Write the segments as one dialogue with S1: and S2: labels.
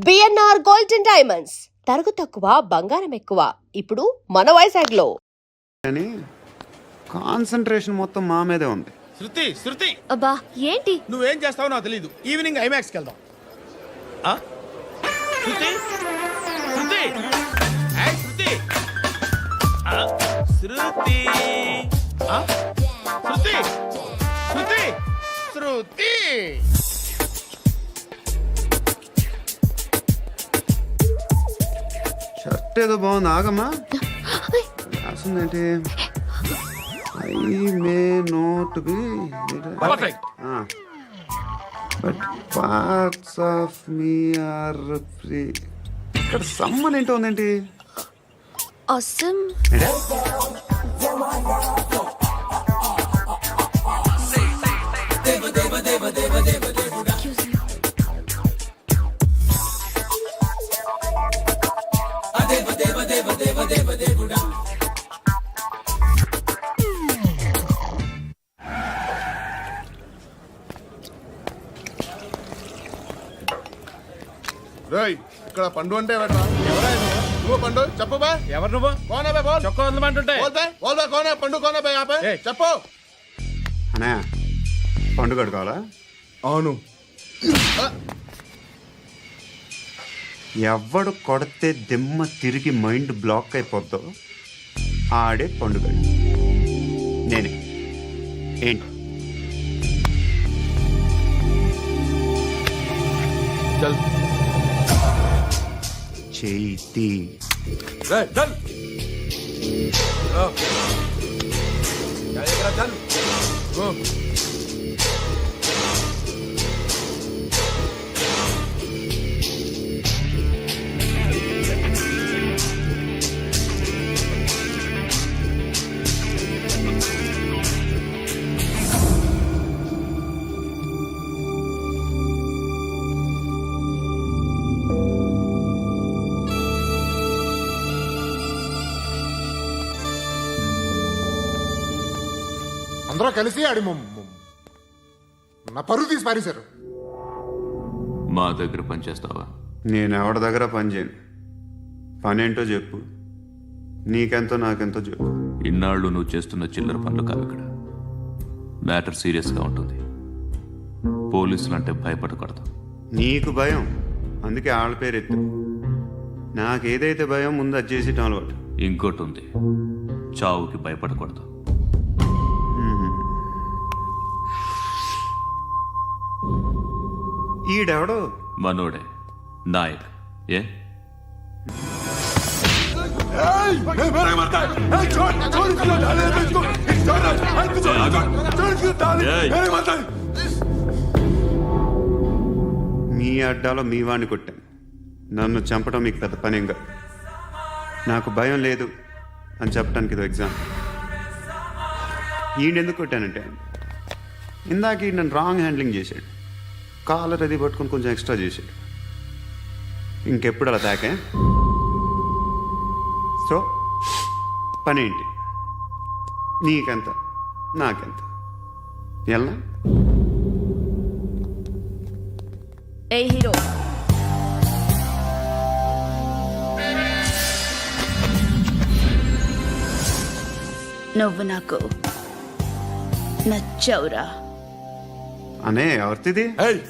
S1: BNR gold and diamonds తరుగు తక్కువ బంగారం ఎక్కువ. ఇప్పుడు మన వైజాగ్లో.
S2: కానీ కాన్సంట్రేషన్ మొత్తం మా మీదే ఉంది.
S3: శృతి
S4: అబ్బా ఏంటి
S3: నువ్వేం చేస్తావో నాకు తెలీదు. ఈవినింగ్ ఐమాక్స్కి వెళ్దాం. శృతి శృతి ఏయ్ శృతి శృతి శృతి శృతి శృతి
S2: షర్ట్ ఏదో బాగుంది, ఆగమ్మా. రాసిందేంటి? I may not be
S3: perfect.
S2: But parts of me are free. ఇక్కడ సమ్మన్ ఏంటో ఉందేంటి?
S4: అసమ్
S2: ఏంటే?
S5: రేయ్, ఇక్కడ పండు అంటే ఎవరా? నువ్వు పండు చెప్పు బా.
S3: ఎవరు నువ్వు?
S5: కోనే బే బోల్.
S3: చొక్కా వదలమంటుంటే
S5: బోల్ బే బోల్ బే కోనే పండు కోనే బే ఆపే
S3: ఏయ్.
S5: చెప్పు.
S2: అనే పండుగ కావాలా?
S5: అవును.
S2: ఎవడు కొడితే దిమ్మ తిరిగి మైండ్ బ్లాక్ అయిపోద్దో ఆడే పండుగ. నేనే. ఏంటి?
S5: చల్
S2: చేతి
S5: రేయ్ చల్. చల్ గో. అందరూ కలిసి ఆడి నా పరువు తీసి పారేశారు.
S6: మా దగ్గర పనిచేస్తావా?
S2: నేను ఎవరి దగ్గర పని చేయను. పని ఏంటో చెప్పు. నీకెంతో నాకెంతో చెప్పు.
S6: ఇన్నాళ్ళు నువ్వు చేస్తున్న చిల్లర పనులు కావు ఇక్కడ. మ్యాటర్ సీరియస్గా ఉంటుంది. పోలీసులు అంటే భయపడకూడదు.
S2: నీకు భయం, అందుకే ఆళ్ళ పేరు ఎత్తు. నాకేదైతే భయం ముందు అది చేసేటం అలవాటు.
S6: ఇంకోటి ఉంది, చావుకి భయపడకూడదు.
S2: ఈడెవడో
S6: మనోడే నాయక్. ఏ
S2: మీ అడ్డాలో మీ వాడిని కొట్టాను. నన్ను చంపడం మీకు పెద్ద పనేంగా. నాకు భయం లేదు అని చెప్పడానికి ఇది ఎగ్జామ్. ఈయనెందుకు కొట్టానంటే ఇందాక ఈ నన్ను రాంగ్ హ్యాండ్లింగ్ చేశాడు. కాలర్ అది పట్టుకొని కొంచెం ఎక్స్ట్రా చేశాడు. ఇంకెప్పుడు అలా తాకే. సో పని ఏంటి? నీకెంత నాకెంత ఎలా?
S4: ఏ హీరో నువ్వు నాకు నచ్చవురా.
S2: అనే ఎవరిది?
S5: ఏయ్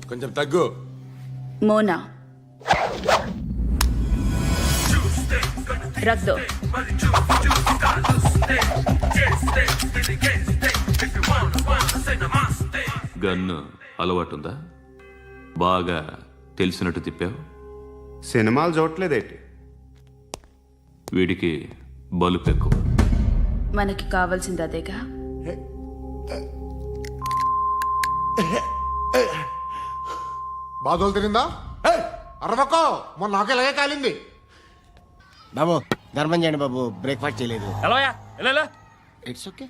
S5: కొంచెం తగ్గు.
S4: మోనా రక్ దో.
S6: గన్ను అలవాటుందా? బాగా తెలిసినట్టు తిప్పావు.
S2: సినిమాలు చూడట్లేదేంటి?
S6: వీడికి బలుపు ఎక్కువ.
S4: మనకి కావాల్సింది అదేగా.
S5: బాధలు తిరిందా? అరవకో, మొన్న నాకు ఇలాగే కాలింది.
S7: బాబు ధర్మం చేయండి బాబు, బ్రేక్ఫాస్ట్ చేయలేదు.
S3: ఎలా
S7: ఇట్స్ ఓకే.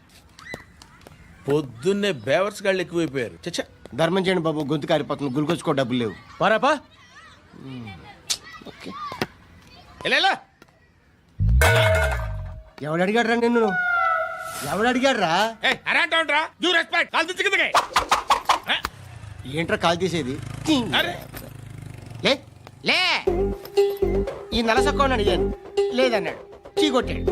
S3: పొద్దున్నే బేవర్స్ గాళ్ళు ఎక్కువైపోయారు. చచ్చా
S7: ధర్మం చేయండి బాబు, గొంతు కారిపోతుంది, గురికొచ్చుకో డబ్బులు లేవు.
S3: పారాపా.
S7: ఓకే.
S3: ఎలా
S7: ఎవడు అడిగాడు రా నిన్ను? ఎవడు అడిగాడు రా? ఏంట్రా కాల్ తీసేది?
S3: అరే
S7: లే లే నలసక్కో అని అడిగాను లేదన్నాడు చీ కొట్టాడు.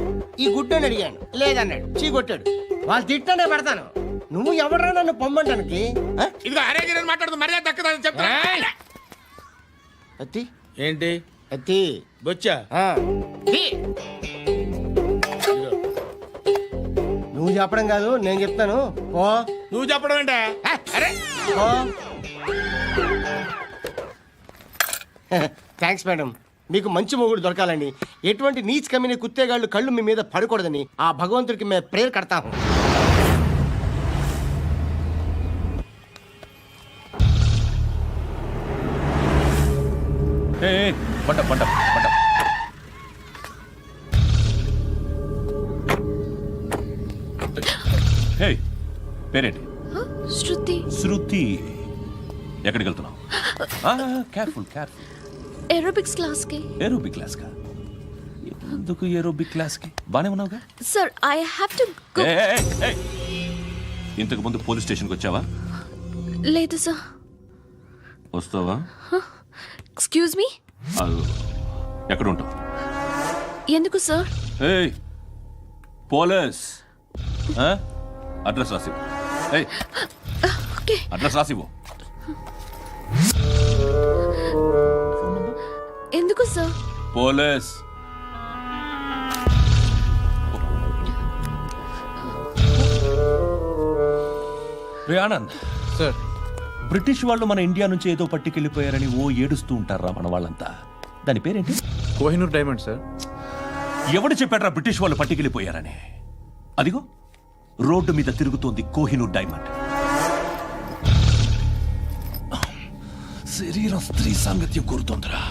S7: ఈ గుడ్డు అని అడిగాను లేదన్నాడు చీ కొట్టాడు. వాళ్ళు తిట్టానే పెడతాను. నువ్వు ఎవడరా నన్ను పొమ్మంటానికి? ఆ?
S3: ఇదిగో అరే గిరని మాట్లాడుతూ మర్యాద దక్కదని చెప్తా.
S7: అత్తి
S3: ఏంటి
S7: అత్తి
S3: బొచ్చా?
S7: ఆ. తీ. నువ్వు చెప్పడం కాదు నేను చెప్తాను. పో
S3: నువ్వు చెప్పడం ఏంటే? అరే
S7: పో. Thanks madam. మీకు మంచి మొగుడు దొరకాలని, ఎటువంటి నీచ్ కమ్మిన కుత్తేగాళ్ళు కళ్ళు మీ మీద పడకూడదని ఆ భగవంతుడికి మేము ప్రేయర్ కడతాము.
S6: పంట పంట పంట. హే, పేరేంటి?
S8: శృతి.
S6: శృతి. ఎక్కడికి వెళ్తున్నావు? Careful careful.
S8: ఏరోబిక్స్ క్లాస్ కి.
S6: ఏరోబిక్ క్లాస్ కా? ఎందుకు ఏరోబిక్ క్లాస్ కి? బానే ఉన్నావుగా?
S8: Sir I have to go.
S6: ఇంతకు ముందు పోలీస్ స్టేషన్కి వచ్చావా?
S8: లేదు సార్.
S6: వస్తావా?
S8: Excuse me.
S6: ఎక్కడ ఉంటావు?
S8: ఎందుకు సార్?
S6: ఏయ్ పోలీస్, అడ్రస్ రాసివ్వు. ఏయ్
S8: ఓకే.
S6: అడ్రస్ రాసివ్వు.
S8: ఎందుకు సార్?
S6: పోలీస్. రే ఆనంద్
S3: సార్.
S6: బ్రిటిష్ వాళ్ళు మన ఇండియా నుంచి ఏదో పట్టుకెళ్ళిపోయారని ఓ ఏడుస్తూ ఉంటారా మన వాళ్ళంతా. దాని పేరేంటి?
S3: Kohinoor diamond sir.
S6: ఎవడు చెప్పాడ్రా బ్రిటిష్ వాళ్ళు పట్టుకెళ్ళిపోయారని? అదిగో రోడ్డు మీద తిరుగుతోంది కోహినూర్ డైమండ్. శరీరం స్త్రీ సాంగత్యం కోరుతోందిరా.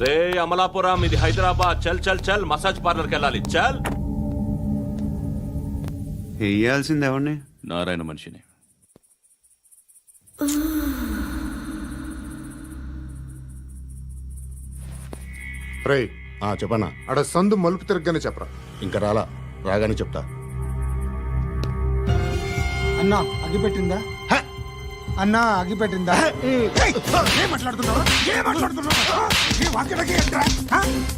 S6: రే అమలాపురం, ఇది హైదరాబాద్. చల్ చల్ చల్, మసాజ్ పార్లర్కి వెళ్ళాలి. చల్.
S2: వేయాల్సింది ఎవరిని?
S6: నారాయణ మనిషిని.
S5: రే చెప్పనా అడ సందు మలుపు తిరగగానే చెప్పరా. ఇంకా రాగానే చెప్తా.
S9: అన్నా అగిపెట్టిందా? అన్నా అగిపెట్టిందా? ఏం మాట్లాడుతున్నావు?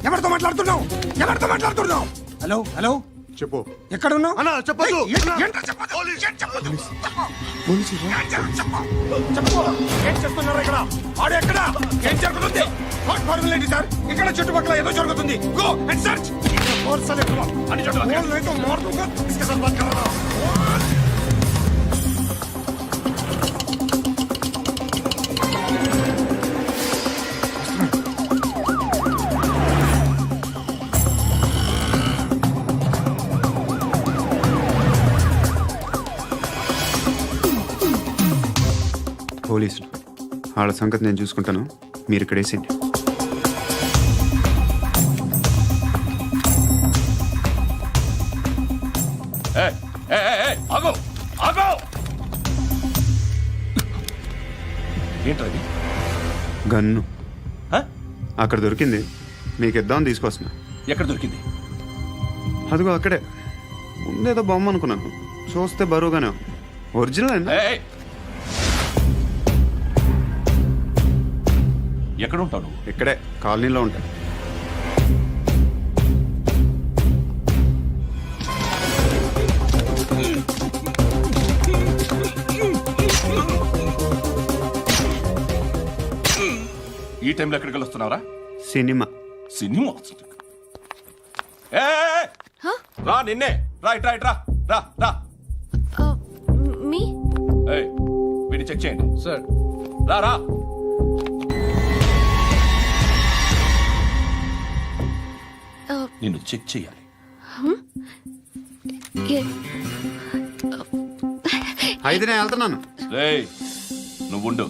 S9: ఎవరితో మాట్లాడుతున్నావు? హలో హలో,
S5: చెప్పు.
S9: ఎక్కడ ఉన్నావు?
S5: అన్నా చెప్పదు.
S9: ఏం చేస్తున్నారు ఇక్కడ? ఆడు ఎక్కడ? ఏం జరుగుతుంది? ఏంటి సార్? ఇక్కడ చుట్టుపక్కల ఏదో జరుగుతుంది. Go and search.
S2: పోలీసులు వాళ్ళ సంగతి నేను చూసుకుంటాను, మీరు ఇక్కడ వేసేయండి.
S6: ఏంటది?
S2: గన్ను అక్కడ దొరికింది, మీకు ఇద్దామని తీసుకొస్తున్నా.
S6: ఎక్కడ దొరికింది?
S2: అదిగో అక్కడే. ముందేదో బొమ్మ అనుకున్నాను, చూస్తే బరువుగానే ఉంది. ఒరిజినల్ అండి.
S6: ఎక్కడ ఉంటావు నువ్వు?
S2: ఇక్కడే కాలనీలో ఉంటాను.
S6: ఈ టైంలో ఎక్కడికి వస్తున్నావురా?
S2: సినిమా.
S6: సినిమా వస్తుంది. రా నిన్నే. రా ఇట్రా ఇట్రా. రా రా.
S8: మీ.
S6: వీడిని చెక్ చేయండి
S3: సార్.
S6: రా రా. నిన్ను చెక్ చేయాలి.
S2: అయితే నేను వెళ్తున్నాను.
S6: రేయ్ నువ్వుండు.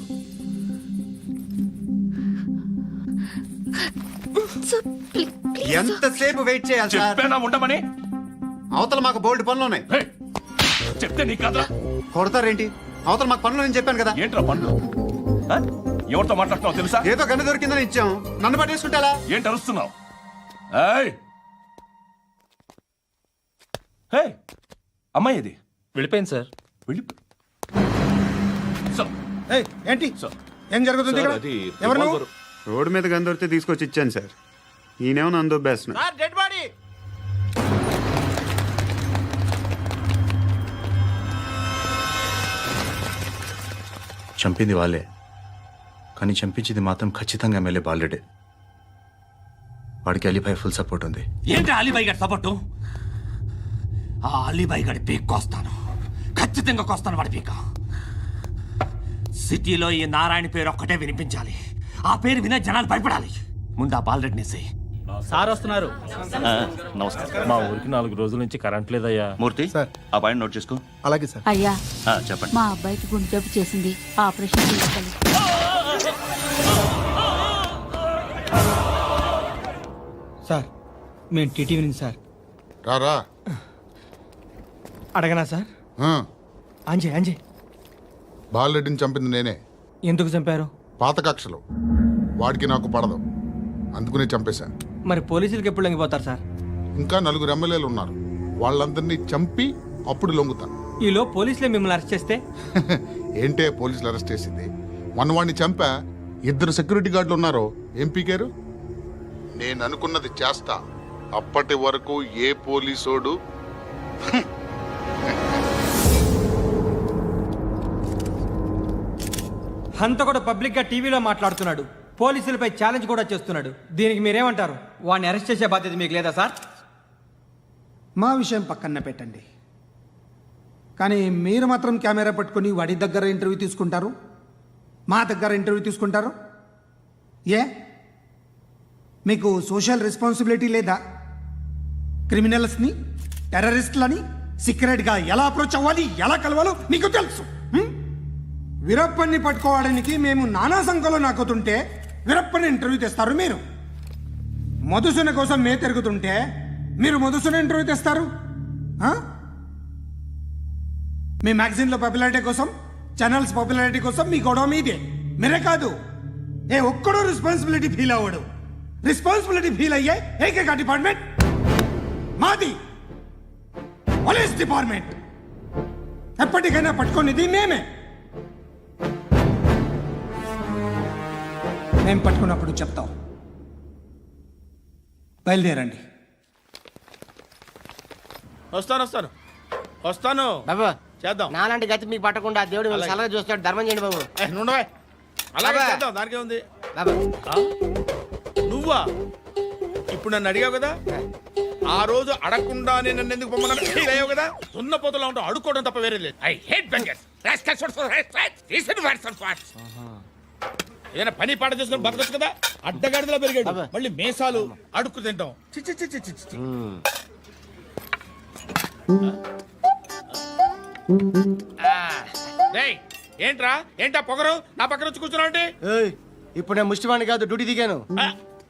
S2: ఎంతసేపు వెయిట్ చేయాలి సార్?
S6: చెప్పేనా ఉండమని?
S2: అవతల మాకు బోల్డ్ పనులు ఉన్నాయి.
S6: రేయ్, చెప్తే నీకు కాదురా.
S2: కొడతారేంటి? అవతల మాకు పనులు నేను చెప్పాను కదా.
S6: ఏంట్రా పండ్లు? ఎవరితో మాట్లాడుతున్నావు తెలుసా?
S2: ఏదో గన్ను దొరికిందని ఇచ్చాం, నన్ను పట్టేసుకుంటా.
S6: ఏంటి అరుస్తున్నావు? అమ్మాయి ఇది
S3: వెళ్ళిపోయింది సార్.
S6: వెళ్ళిపో.
S9: ఏంటి? ఏం జరుగుతుంది ఇక్కడ? ఎవరు నువ్వు?
S2: రోడ్డు మీద గన్ను దొరికితే తీసుకొచ్చి ఇచ్చాను సార్. ఈయనేమో నన్ను దొబ్బేస్తున్నాడు.
S3: Sir dead body.
S10: చంపింది వాళ్ళే, కానీ చంపించింది మాత్రం ఖచ్చితంగా ఎమ్మెల్యే బాలుడే. వాడికి అలీభాయ్ ఫుల్ సపోర్ట్ ఉంది.
S9: ఏంటి అలీబాయి గారి సపోర్టు? ఆ అలీబాయి గారి పీక్ కోస్తాను, ఖచ్చితంగా కోస్తాను వాడి పీక. సిటీలో ఈ నారాయణ పేరు ఒక్కటే వినిపించాలి. ఆ పేరు వినే జనాలు భయపడాలి. ముందు ఆ బాలరెడ్డిని వేసేయ్.
S3: సార్ వస్తున్నారు.
S10: నమస్కారం.
S3: మా ఊరికి 4 రోజుల నుంచి కరెంట్ లేదయ్యా.
S6: మూర్తి
S10: సార్.
S6: ఆ పాయింట్ నోట్ చేసుకో.
S10: అలాగే సార్.
S4: అయ్యా,
S6: చెప్పండి.
S4: మా అబ్బాయికి గుండె జబ్బు చేసింది, ఆపరేషన్ చేయాలి.
S7: సార్ మేము టీటీవీ నుంచి సార్.
S5: రారా.
S7: అడగనా సార్?
S5: ఆ,
S7: అంజయ్
S5: బాలరెడ్డిని చంపింది నేనే.
S7: ఎందుకు చంపారు?
S5: పాత కక్షలు. వాడికి నాకు పడదు, అందుకునే చంపేశా.
S7: మరి పోలీసులకి ఎప్పుడు లొంగిపోతారు సార్?
S5: ఇంకా 4 ఎమ్మెల్యేలు ఉన్నారు, వాళ్ళందరినీ చంపి అప్పుడు లొంగుతాను.
S7: ఈలో పోలీసులే మిమ్మల్ని అరెస్ట్ చేస్తే?
S5: ఏంటే పోలీసులు అరెస్ట్ చేసింది? మొన్న వాడిని చంపా, 2 సెక్యూరిటీ గార్డులు ఉన్నారు, ఏం పీకారు? నేను అనుకున్నది చేస్తా. అప్పటి వరకు ఏ పోలీసోడు
S7: హంతకుడు పబ్లిక్ గా టీవీలో మాట్లాడుతున్నాడు, పోలీసులపై ఛాలెంజ్ కూడా చేస్తున్నాడు. దీనికి మీరేమంటారు? వాడిని అరెస్ట్ చేసే బాధ్యత మీకు లేదా సార్?
S11: మా విషయం పక్కన పెట్టండి, కానీ మీరు మాత్రం కెమెరా పట్టుకొని వాడి దగ్గర ఇంటర్వ్యూ తీసుకుంటారు, మా దగ్గర ఇంటర్వ్యూ తీసుకుంటారు. ఏ మీకు సోషల్ రెస్పాన్సిబిలిటీ లేదా? క్రిమినల్స్ని, టెర్రరిస్టులని సీక్రెట్గా ఎలా అప్రోచ్ అవ్వాలి, ఎలా కలవాలో మీకు తెలుసు. వీరప్పన్ని పట్టుకోవడానికి మేము నానా సంఖ్యలో నాకుతుంటే వీరప్పని ఇంటర్వ్యూ తెస్తారు మీరు. మధుసూన కోసం మే తిరుగుతుంటే మీరు మధుసూన ఇంటర్వ్యూ తెస్తారు. మీ మ్యాగజైన్లో పాపులారిటీ కోసం, ఛానల్స్ పాపులారిటీ కోసం మీ గొడవ మీదే. మీరే కాదు, ఏ ఒక్కడో రెస్పాన్సిబిలిటీ ఫీల్ అవ్వడు. రెస్పాన్సిబిలిటీ ఫీల్ అయ్యే ఏకైక డిపార్ట్మెంట్ మాది, పోలీస్ డిపార్ట్మెంట్. ఎప్పటికైనా పట్టుకునేది మేమే. మేము పట్టుకున్నప్పుడు చెప్తాం. బయలుదేరండి.
S3: వస్తాను
S7: బాబా
S3: చేద్దాం.
S7: నాలాంటి గతి మీకు పట్టకుండా దేవుడు మిమ్మల్ని సలహా చూస్తాడు. ధర్మం చేయండి బాబు.
S3: నుండవే అలాగే
S7: అబ్బా.
S3: చేద్దాం, దానికే ఉంది.
S7: బాబా
S3: నువ్వా ఇప్పుడు నన్ను అడిగావు కదా, ఆ రోజు అడగకుండానే నన్ను ఎందుకు పొమ్మన్నాను ఫీల్ అయ్యావు కదా. సున్న పోతలో ఉంటావు, అడుక్కోవడం తప్ప వేరే లేదు. I hate bangers. ఏదైనా పని పాట చేసుకుని బతకొచ్చు కదా. అడ్డగాడిదలా పెరిగాడు, మళ్ళీ మేసాలు అడుక్కు తింటాం. చి చి చి చి చి చి. రేయ్, ఏంట్రా ఏంటా పొగరు నా పక్కన వచ్చి కూర్చున్నావు అంటే?
S7: ఇప్పుడు నేను ముష్టివాణి కాదు, డ్యూటీ దిగాను.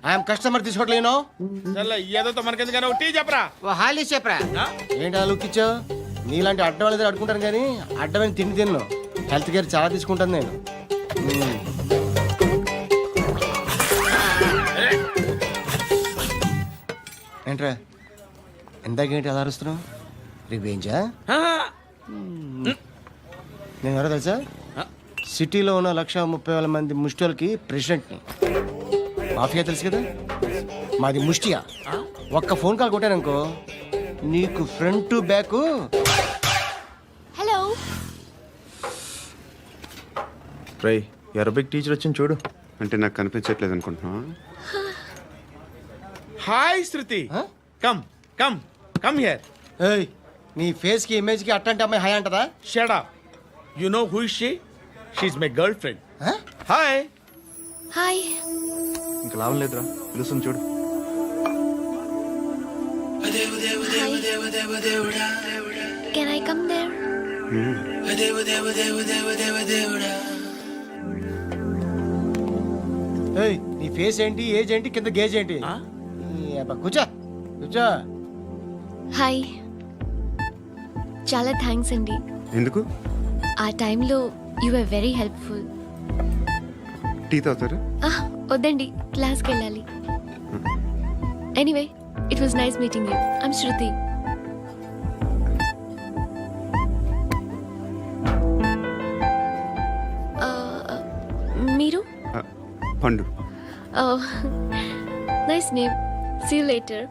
S7: ఐఎమ్ కస్టమర్ తీసుకోవట్లేను.
S3: ఏదో మనకెందుకైనా టీ చెప్పరా.
S7: హాలీ చెప్పరా.
S3: ఆ?
S7: ఏంటి అలా లుక్ ఇచ్చావు? నీలాంటి అడ్డ వాళ్ళ దగ్గర అడుకుంటాను కానీ అడ్డమైన తిండి తిన్ను. హెల్త్ కేర్ చాలా తీసుకుంటాను నేను. ఏంట్రా ఇందాకేంటి అలా అరుస్తున్నావు? రివేంజా? నేను ఎవరో తెలుసా? సిటీలో ఉన్న 130,000 మంది ముష్టిలకి ప్రెసిడెంట్ని. మాఫియా తెలుసు కదా, మాది ముష్టియా. ఒక్క ఫోన్ కాల్ కొట్టాననుకో నీకు ఫ్రంట్ టు బ్యాక్.
S8: హలో.
S10: రై, అరబిక్ టీచర్ వచ్చింది చూడు.
S2: అంటే నాకు కనిపించట్లేదు అనుకుంటున్నా.
S3: Hi Shruti, come come come here.
S7: ఏయ్, నీ ఫేస్ కి ఇమేజ్ కి అట్టంటే అమ్మాయి హాయ్ అంటదా?
S3: Shut up. You know who is she? She is my girlfriend. Hi.
S8: Hi.
S10: ఇంకా లాభం లేదురా, పిలుస్తుంది చూడు.
S8: Can I come there?
S7: ఏయ్, నీ ఫేస్ ఏంటి, ఏజ్ ఏంటి, కింద గేజ్ ఏంటి? ఈ అబ్బా, కూర్చో కూర్చో.
S8: హాయ్. చాలా థ్యాంక్స్ అండి.
S2: ఎందుకు?
S8: ఆ టైంలో you are very helpful.
S2: Tea తాగుతారా?
S8: వద్దండి, క్లాస్కి వెళ్ళాలి. Anyway, it was nice meeting you. I'm Shruti. మీరు?
S2: పండు.
S8: Nice name. See you later.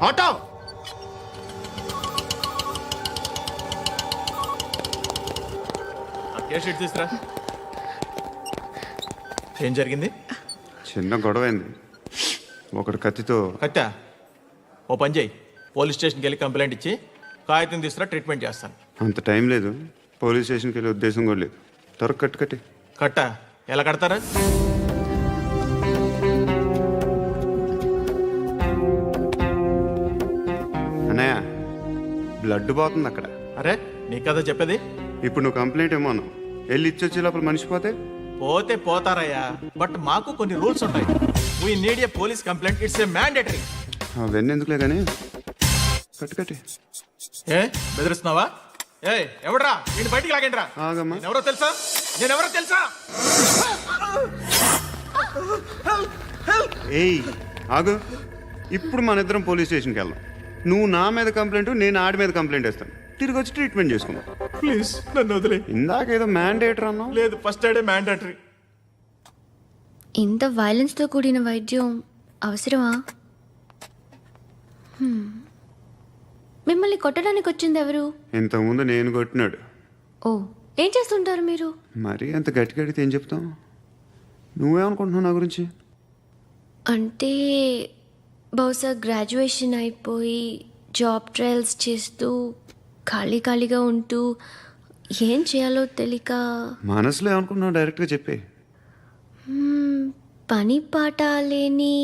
S5: Auto
S9: షీట్ తీసురా. ఏం జరిగింది?
S2: చిన్న గొడవ అయింది. ఒకడు కత్తితో
S9: కట్టా. ఓ పని చేయి, పోలీస్ స్టేషన్కి వెళ్ళి కంప్లైంట్ ఇచ్చి కాగితం తీసుకురా, ట్రీట్మెంట్ చేస్తాను.
S2: అంత టైం లేదు, పోలీస్ స్టేషన్కి వెళ్ళే ఉద్దేశం కూడా లేదు. త్వరగా కట్టి
S9: కట్టా ఎలా కడతారా?
S2: అన్నయ్య బ్లడ్ పోతుంది అక్కడ.
S9: అరే నీ కదా చెప్పేది.
S2: ఇప్పుడు నువ్వు కంప్లైంట్ ఏమో అన్నావు, వెళ్ళి ఇచ్చొచ్చే లోపల మనిషి పోతే
S9: పోతే పోతారయ్యా, బట్ మాకు కొన్ని రూల్స్ ఉంటాయి. We need a police complaint, it's a mandatory.
S2: అవన్నీ ఎందుకులే కానీ కట్టి
S9: ఏ బెదిరిస్తున్నావా? ఏ ఎవడ్రా నేను బయటికి లాగండి రా.
S2: ఆగమ్మా.
S9: ఎవరో తెలుసా? నేనెవరో తెలుసా?
S2: ఏయ్ ఆగు, ఇప్పుడు మన ఇద్దరం పోలీస్ స్టేషన్కి వెళ్దాం. నువ్వు నా మీద కంప్లైంట్, నేను ఆడి మీద కంప్లైంట్ వేస్తాను. తిరిగి వచ్చి ట్రీట్మెంట్ చేసుకుందాం.
S9: ప్లీజ్ నన్ను వదిలే.
S2: ఇందాకేదో మ్యాండేటర్ అన్నావు.
S9: లేదు, ఫస్ట్ ఎయిడే మ్యాండేటరీ.
S8: ఇంత వైలెన్స్తో కూడిన వైద్యం అవసరమా? మిమ్మల్ని కొట్టడానికి వచ్చింది ఎవరు?
S2: ఇంతకుముందు నేను కొట్టినాడు.
S8: ఓ, ఏం చేస్తుంటారు మీరు?
S2: మరీ అంత గట్టిగా అడిగితే ఏం చెప్తాం? నువ్వేమనుకుంటున్నావు నా గురించి?
S8: అంటే బహుశా గ్రాడ్యుయేషన్ అయిపోయి జాబ్ ట్రయల్స్ చేస్తూ ఖాళీగా ఉంటూ ఏం చేయాలో తెలియక.
S2: మనసులో ఏమనుకుంటున్నావు డైరెక్ట్గా చెప్పే.
S8: పని పాట లేని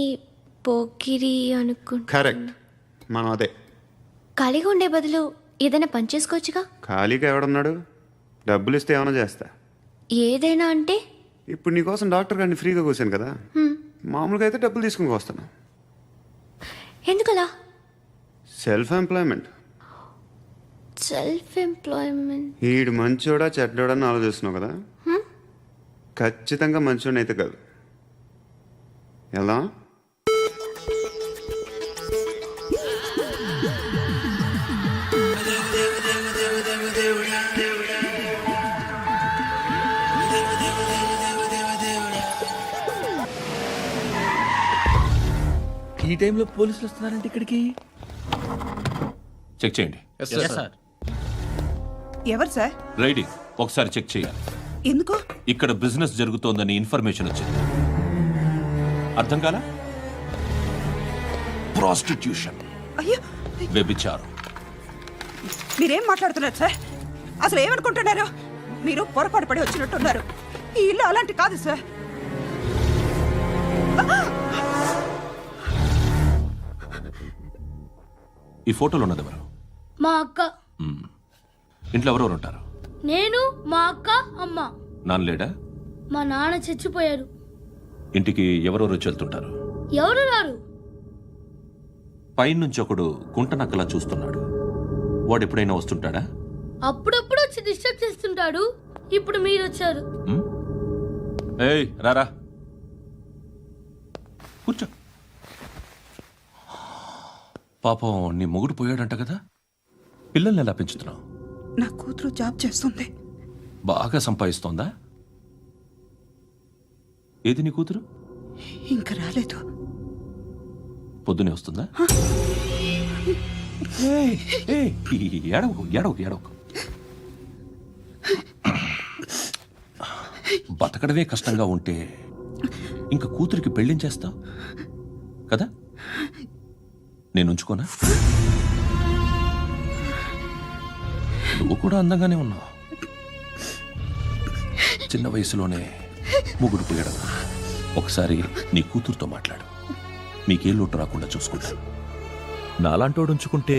S8: పోకిరి అనుకుంటా.
S2: కరెక్ట్, మనం అదే.
S8: ఖాళీగా ఉండే బదులు ఏదైనా పని చేసుకోవచ్చుగా.
S2: ఖాళీగా ఎవడన్నాడు? డబ్బులు ఇస్తే ఏమైనా చేస్తా.
S8: ఏదైనా అంటే?
S2: ఇప్పుడు నీకోసం డాక్టర్ గారిని ఫ్రీగా కూర్చాను కదా, మామూలుగా అయితే డబ్బులు తీసుకుని వస్తాను.
S8: ఎందుకలా?
S2: Self employment.
S8: Self employment.
S2: ఈడు మంచోడా చెడ్డోడా అని ఆలోచిస్తున్నావు కదా, ఖచ్చితంగా మంచోడని అయితే కాదు. ఎలా?
S3: ఈ టైంలో పోలీసులు వస్తున్నారంటే ఇక్కడికి.
S6: చెక్ చేయండి.
S4: ఎవరు సార్?
S6: రైడింగ్ ఒకసారి చెక్ చేయాలి.
S4: ఎందుకు?
S6: ఇక్కడ బిజినెస్ జరుగుతోందని ఇన్ఫర్మేషన్ వచ్చింది. అర్థం కాలా? ప్రాస్టిట్యూషన్,
S4: అయ్యో,
S6: వ్యభిచారం.
S4: మీరేం మాట్లాడుతున్నారు సార్? అసలు ఏమనుకుంటున్నారు? మీరు పొరపాటు పడి వచ్చినట్టున్నారు. ఈ ఇల్లు అలాంటి కాదు సార్.
S6: ఈ ఫోటోలో ఉన్నది ఎవరు?
S8: మా అక్క.
S6: ఇంట్లో ఎవరెవరు ఉంటారు?
S8: నేను, మా అక్క, అమ్మ.
S6: నాన్న లేడా?
S8: మా నాన్న చచ్చిపోయారు.
S6: ఇంటికి ఎవరెవరు వచ్చి వెళ్తుంటారు?
S8: ఎవరు రారు.
S6: పైనుంచి ఒకడు గుంట నక్కలా చూస్తున్నాడు. వాడు ఎప్పుడైనా వస్తుంటాడా?
S8: అప్పుడప్పుడు వచ్చి డిస్టర్బ్ చేస్తుంటాడు. ఇప్పుడు మీరు వచ్చారు.
S6: ఏయ్ రారా, కూర్చో. పాపం నీ మొగుడు పోయాడంట కదా, పిల్లల్ని ఎలా పెంచుతున్నావు?
S4: నా కూతురు జాబ్ చేస్తుంది.
S6: బాగా సంపాదిస్తోందా? ఏది నీ కూతురు?
S4: ఇంకా రాలేదు.
S6: పొద్దునే వస్తుందా? ఏడవకు ఏడవకు ఏడవకు. బతకడమే కష్టంగా ఉంటే ఇంకా కూతురికి పెళ్ళించేస్తావు కదా? నేను ఉంచుకోనా? నువ్వు కూడా అందంగానే ఉన్నావు. చిన్న వయసులోనే ముగ్గురు పోయడం. ఒకసారి నీ కూతురుతో మాట్లాడు, మీకే లోటు రాకుండా చూసుకుంటాను. నాలాంటోడు ఉంచుకుంటే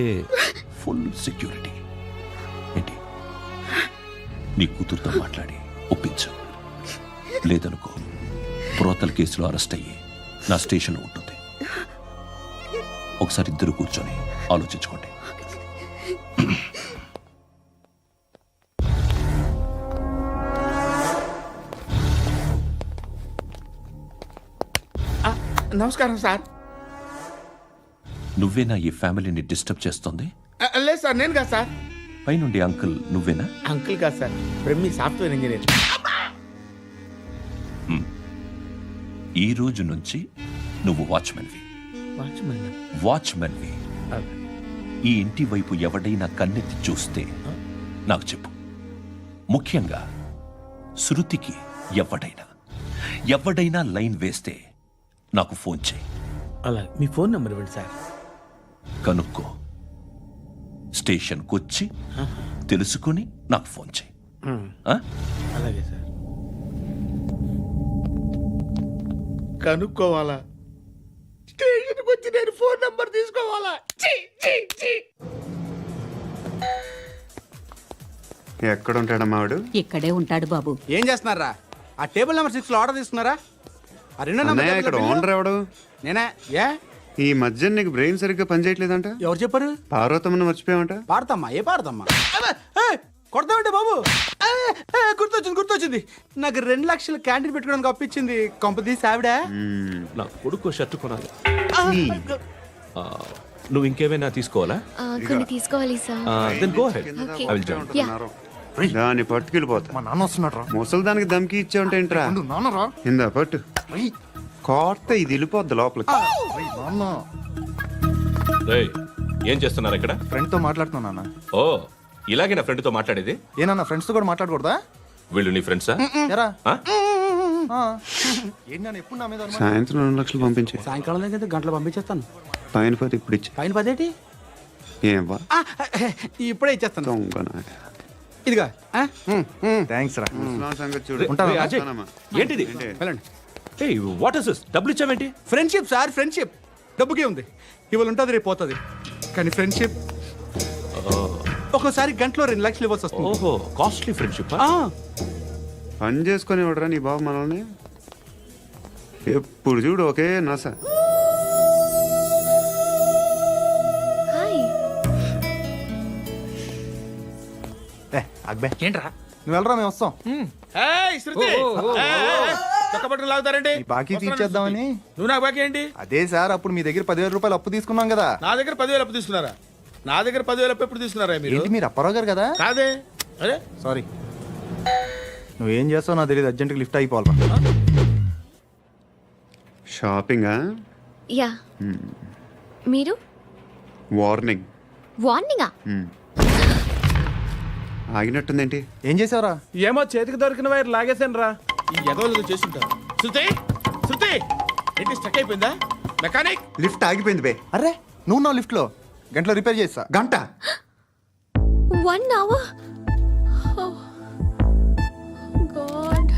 S6: ఫుల్ సెక్యూరిటీ. ఏంటి? నీ కూతురుతో మాట్లాడి ఒప్పించు. లేదనుకో ప్రోతల్ కేసులో అరెస్ట్ అయ్యి నా స్టేషన్లో ఉంటుంది. ఒకసారి ఇద్దరు కూర్చొని ఆలోచించుకోండి.
S3: నమస్కారం సార్.
S6: నువ్వేనా ఈ ఫ్యామిలీని డిస్టర్బ్ చేస్తుంది?
S3: లేదు సార్, నేను కాదు సార్.
S6: పైనుండి అంకుల్ నువ్వేనా?
S3: అంకుల్ కాదు సార్, బ్రహ్మి సాఫ్ట్వేర్ ఇంజనీర్.
S6: ఈ రోజు నుంచి నువ్వు వాచ్మెన్వి. వాచ్మెన్వి. ఈ ఇంటి వైపు ఎవడైనా కన్నెత్తి చూస్తే నాకు చెప్పు. ముఖ్యంగా శృతికి ఎవడైనా లైన్ వేస్తే నాకు ఫోన్ చేయి.
S3: అలా మీ ఫోన్ నెంబర్ ఇవ్వండి సార్.
S6: కనుక్కో, స్టేషన్కి వచ్చి తెలుసుకుని నాకు ఫోన్ చేయి. ఆ?
S3: అలాగే సార్. కనుక్కోవాలా? స్టేషన్కి వచ్చి నేను ఫోన్ నంబర్ తీసుకోవాలా?
S2: ఎక్కడ ఉంటాడమ్మా వాడు?
S4: ఇక్కడే ఉంటాడు బాబు.
S9: ఏం చేస్తున్నారా? ఆ టేబుల్ నెంబర్ 6 లో ఆర్డర్ తీసుకున్నారా? ఆ రెండో నెంబర్
S2: అన్నయ్య, ఇక్కడ ఓనర్ ఎవడు?
S9: నేనే. ఏ
S2: ఈ మధ్య నీకు బ్రెయిన్ సరిగ్గా పనిచేయట్లేదంట.
S9: ఎవరు చెప్పారు?
S2: పార్వతమ్మను మర్చిపోయామంట.
S9: పాడతామ్మా? ఏ పాడతామ్మా? కొడతామంటే బాబు. గుర్తొచ్చింది. నాకు 2 లక్షలు క్యాంటీన్ పెట్టుకోవడానికి అప్పించింది కొంపదీసి ఆవిడ.
S6: నా కొడుకు షర్ట్ కొనాలి. నువ్వు ఇంకేమైనా తీసుకోవాలా?
S8: కొన్ని తీసుకోవాలి sir.
S6: Then go ahead.
S8: Okay.
S6: I will join.
S2: దాన్ని పట్టుకెళ్ళిపోతా.
S5: మా నాన్న వస్తున్నాడు రా.
S2: ముసలి దానికి దమ్కి ఇచ్చావుంటేంట్రా?
S5: నాన్న రా.
S2: ఇందా పట్టు. కోర్త ఇది వెళ్ళిపోద్ది లోపలికి.
S5: నాన్న
S6: రేయ్, ఏం చేస్తున్నారు ఇక్కడ?
S5: ఫ్రెండ్ తో మాట్లాడుతున్నా నాన్న.
S6: ఓ, ఇలాగే నా ఫ్రెండ్తో మాట్లాడేది?
S5: ఏనన్నా ఫ్రెండ్స్ తో కూడా మాట్లాడకూడదా?
S6: వీళ్ళు నీ ఫ్రెండ్సా?
S5: ఎరా
S6: ఆ?
S5: ఏంటి నాన్న ఎప్పుడు నా మీద అనుమానం?
S2: సాయంత్రం 2 లక్షలు పంపించే.
S9: సాయంకాలం దగ్గర గంటలు పంపించేస్తాను.
S2: పైన పోతే ఇప్పుడు ఇచ్చే.
S9: పైన 10 ఏంటి?
S2: ఏం వా
S9: ఇప్పుడే ఇచ్చేస్తాను.
S2: దొంగనా.
S9: ఇదిగా
S5: థ్యాంక్స్ రా.
S2: ముసలాం సంగతి చూడు.
S6: రేయ్, అజయ్,
S2: వస్తానమ్మా.
S6: ఏంటిది?
S9: వెళ్ళండి.
S6: ఏయ్, వాట్ ఇస్ దిస్? డబ్బులు ఇచ్చావేంటి?
S9: Friendship sir, friendship. డబ్బుకే ఉంది. ఇవాళ ఉంటుంది, రేపు పోతుంది. కానీ ఫ్రెండ్షిప్ ఒక్కోసారి గంటలో 2 లక్షలు ఇవ్వాల్సి వస్తుంది.
S6: ఓహో, కాస్ట్లీ ఫ్రెండ్షిప్.
S2: పని చేసుకొని ఇవ్వడరా నీ బాబు మనల్ని? ఎప్పుడు చూడు ఒకే నస.
S8: హాయ్.
S5: అక్బే
S9: ఏంట్రా?
S5: నువ్వు వెళ్ళరా, మేము వస్తాం.
S3: ఏయ్, శృతి! చొక్కా పట్టుకుని లాగుతారండి?
S5: ఈ బాకీ తీర్చేద్దామని.
S3: నువ్వు నాకు బాకీ ఏంటి?
S5: అదే సార్, అప్పుడు మీ దగ్గర 10,000 రూపాయలు అప్పు తీసుకున్నాం కదా.
S3: నా దగ్గర 10,000 అప్పు తీసుకున్నారా? నా దగ్గర 10,000 అప్పు ఎప్పుడు తీసుకున్నారా మీరు?
S5: ఏంటి మీరు అప్పారావు గారు కదా?
S3: కాదే. అరే
S5: సారీ. నువ్వేం చేస్తావు నాకు తెలియదు, అర్జెంట్గా లిఫ్ట్ అయిపోవాలరా.
S2: షాపింగా?
S8: యా. మీరు?
S2: వార్నింగ్.
S8: వార్నింగా?
S2: ఆగినట్టుందేంటి?
S5: ఏం చేసావురా?
S9: ఏమో చేతికి దొరికిన వైర్ లాగేసాను రా.
S3: ఈ ఎదవలు చేస్తుంటారు. శృతి! శృతి! ఏంటి స్టక్ అయిపోయిందా? మెకానిక్!
S2: లిఫ్ట్ ఆగిపోయింది బే.
S5: అరే నువ్వు నా లిఫ్ట్ లో గంటలో రిపేర్ చేస్తా.
S2: గంట?
S8: 1 hour? Oh. God.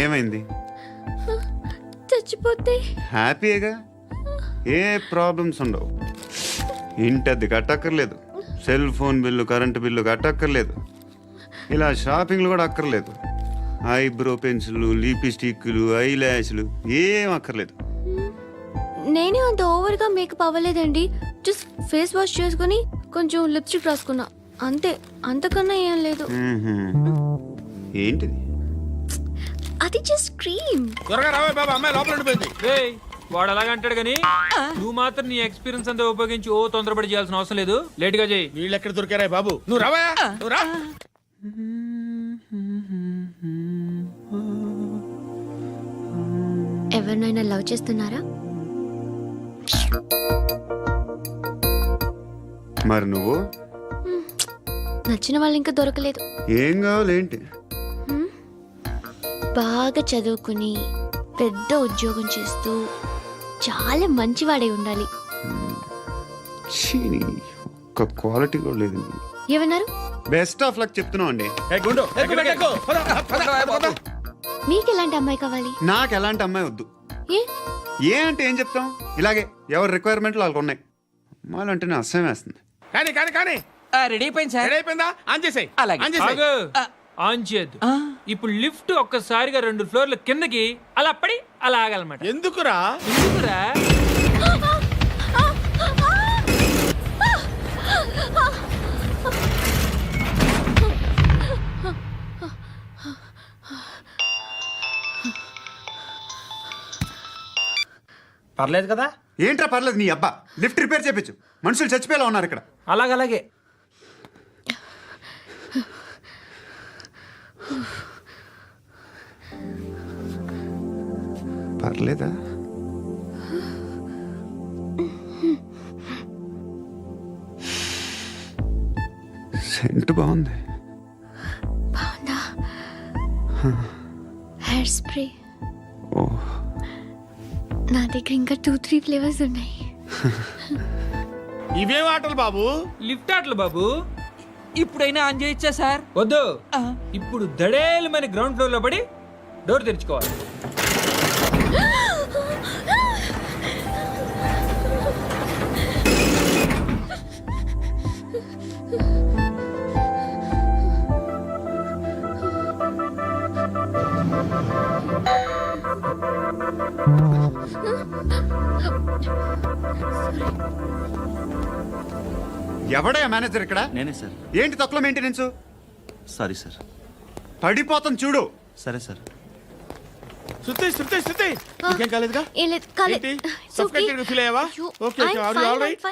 S2: ఏమైంది?
S8: చచ్చిపోతే?
S2: హ్యాపీగా, ఏ ప్రాబ్లమ్స్ ఉండవు. ఇంటి అద్దె కట్టక్కర్లేదు, cell phone bill, current bill కట్టక్కర్లేదు, ఇలా షాపింగ్లు కూడా అక్కర్లేదు. ఐబ్రో పెన్సిల్లు, లిప్స్టిక్లు, ఐ ల్యాష్లు ఏం అక్కర్లేదు.
S8: నేనే అంత ఓవర్గా మేకప్ అవ్వలేదండి. జస్ట్ ఫేస్ వాష్ చేసుకుని కొంచెం లిప్స్టిక్ రాసుకున్నా అంతే. అంతకన్నా ఏం లేదు.
S2: ఏంటిది?
S8: అది జస్ట్ క్రీమ్.
S3: త్వరగా రావే బాబా, అమ్మాయి లోపల ఉండిపోయింది.
S12: వాడు అలాగంటాడు కానీ నువ్వు మాత్రం నీ ఎక్స్పీరియన్స్ అంతా ఉపయోగించి తొందరపడి చేయాల్సిన అవసరం లేదు. లేట్ గా చేయి.
S3: వీళ్ళు ఎక్కడ దొరికారా బాబు? నువ్వు రావా, నువ్వు రా.
S8: ఎవరినైనా లవ్ చేస్తున్నారా?
S2: మరి నువ్వు?
S8: నచ్చిన వాళ్ళు ఇంకా దొరకలేదు.
S2: ఏం కావాలేంటి?
S8: బాగా చదువుకుని పెద్ద ఉద్యోగం చేస్తూ చాలా మంచివాడై ఉండాలి.
S2: ఒక్క క్వాలిటీ కూడా లేదు.
S8: ఏమన్నారు?
S2: బెస్ట్ ఆఫ్ లక్ చెప్తున్నావు అండి.
S8: మీకు ఎలాంటి అమ్మాయి కావాలి?
S2: నాకు ఎలాంటి అమ్మాయి వద్దు.
S8: ఏ
S2: అంటే ఏం చెప్తాం, ఇలాగే ఎవరి రిక్వైర్మెంట్లు వాళ్ళకు ఉన్నాయి. అమ్మాయిలు అంటేనే అసహ్యం వేస్తుంది.
S3: కానీ కానీ కానీ
S9: రెడీ అయిపోయింది సార్.
S3: రెడీ అయిపోయిందా? ఆన్ చేసేయ్. ఆన్ చేసేయ్.
S12: ఆన్ చేయద్దు. ఇప్పుడు లిఫ్ట్ ఒక్కసారిగా 2 ఫ్లోర్ల కిందకి అలా పడి అలా ఆగాలన్నమాట.
S3: ఎందుకురా?
S12: ఎందుకురా?
S9: పర్లేదు కదా?
S2: ఏంట్రా పర్లేదు నీ అబ్బా, లిఫ్ట్ రిపేర్ చేయించు. మనుషులు చచ్చిపోయేలా ఉన్నారు ఇక్కడ.
S9: అలాగే
S2: పర్లేదా? సెంట్ బాగుంది.
S8: బాగుందా? హెయిర్ స్ప్రే
S2: ఓ,
S8: నా దగ్గర ఇంకా 2-3 ఫ్లేవర్స్ ఉన్నాయి.
S3: ఇవేం ఆటలు బాబు?
S12: లిఫ్ట్ ఆటలు బాబు.
S9: ఇప్పుడైనా ఆన్ చేయొచ్చా సార్?
S12: వద్దు, ఇప్పుడు దడేలు మన గ్రౌండ్ ఫ్లోర్ లో పడి డోర్ తెరుచుకోవాలి.
S2: ఎవడయ్యా మేనేజర్ ఇక్కడ?
S10: నేనే సార్.
S2: ఏంటి తక్కువ మెయింటెనెన్స్?
S10: Sorry sir.
S2: పడిపోతాం చూడు.
S10: సరే సార్.
S3: శృతి ఇంకేం కాలేదుగా?
S8: ఏం లేదు, కాలేదు.
S3: ఏంటి? Suffocated గా feel అయ్యావా? Okay, are you all right?